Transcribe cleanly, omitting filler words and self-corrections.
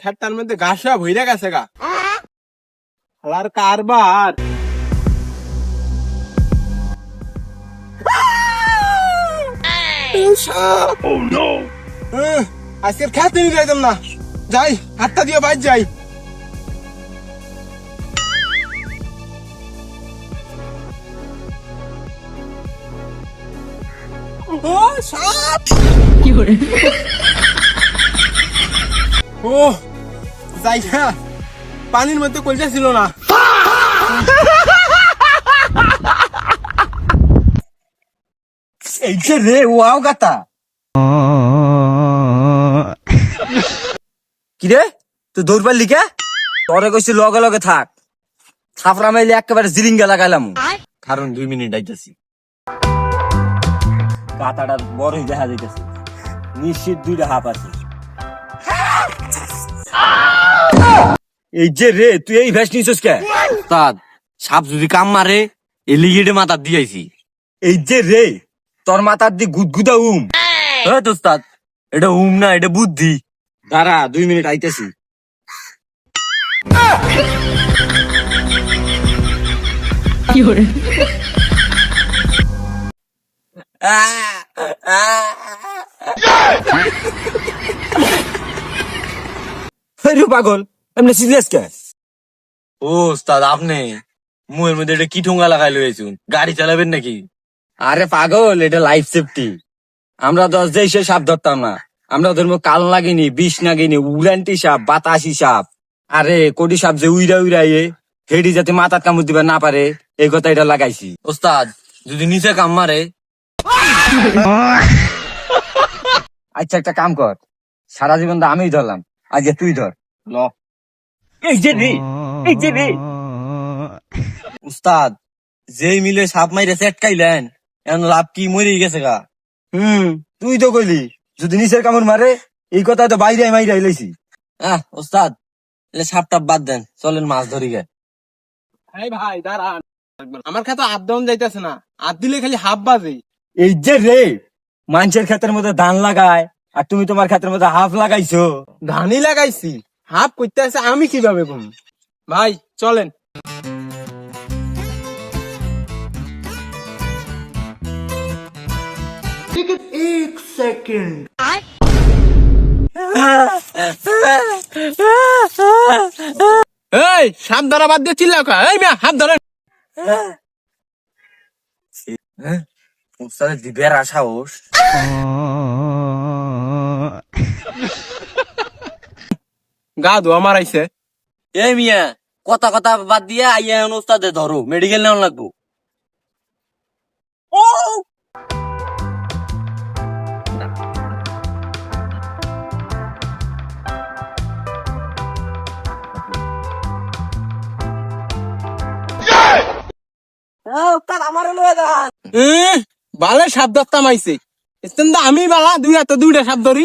খেতটার মধ্যে ঘাসা ভইরা গেছে গা। আর কারবার আজকে খেতে নিয়ে যাইতাম না, যাই হাতটা দিয়ে বাইর যাই। ও সাপ! ও যাইয়া পানির মধ্যে কলজা ছিল না। এই যে রে ওয়াও গাতা কিরে তুই দৌড় পারলি কে? তোরে কইছি লগে লগে থাক, থাপড়া মাইলে একেবারে জিরিঙ্গা লাগাইলাম। কারণ 2 মিনিট আইতাছি। কাতাটা বড়ই দেখা যাইতেছে, নিশ্চিত 2টা হাফ আছে। এই যে রে তুই এই ভ্যাস নিছিস কে? উস্তাদ সাপ যদি কাম মারে এই লিগেটে মাথা দিয়েছি। এই যে রে তোর মাথার দি গুদগুদা হ্যাঁ উস্তাদ, এটা না, এটা বুদ্ধি। দাঁড়া 2 মিনিট আইতেছি। পাগল এমনি সিরিয়াস কে? ও উস্তাদ আপনি মুয়ের মধ্যে এটা কি ঠোঙ্গা লাগাই লইছুন, গাড়ি চালাবেন নাকি? আরে পাগল এটা লাইফ সেফটি। আমরা 10 দেশে সাপ ধরতাম না, আমরা ধরবো কাল লাগিনি, বিষ নাগিনি, উড়ান্টি সাপ, বাতাসি সাপ। আরে কোটি সাপ যে উইরা উইরাইয়ে হেডি যাতে মাথার কামড় দিবে না পারে এই কথা এটা লাগাইছি। ওস্তাদ যদি নিচে কাম মারে? আচ্ছা একটা কাম কর, সারা জীবন তো আমিই ধরলাম, আজকে তুই ধর। ল এই যে রে, এই যে রে উস্তাদ যেই মিলে সাপ মাইরে সেটকাইলেন এখন লাভ কি মরে গেছে গা। তুই তো কইলি যদি নিচের কামড় মারে, এই কথা তো বাইরে মাইরে আইলাইছি। ওস্তাদ সাপ টাপ বাদ দেন, চলেন মাছ ধরি গে। এই ভাই দাঁড়ান, আমার খেতে হাত দেওয়া যাইতেছে না, হাত দিলে খালি হাফ বাজে। এই যে রে মানুষের ক্ষেতের মধ্যে ধান লাগায় আর তুমি তোমার ক্ষেতের মধ্যে হাফ লাগাইছো। ধানই লাগাইছি, হাফ করতে আছে আমি কিভাবে কম? ভাই চলেন। एक सेकंड এই সাপ ধরা বাদ দিয়ে চিল্লাও কা? এই মিয়া হাত ধরেন। উস্তাদের দিবের সাহস। গা ধোয়া মারাইছে। এই মিয়া কথা কথা বাদ দিয়া আইয়া উস্তাদে ধরো, মেডিকেল নেওয়া লাগবো। ও বালে সাপ ধরতাম আইছে, আমি বালা দুই হাতে 2টা সাপ ধরি।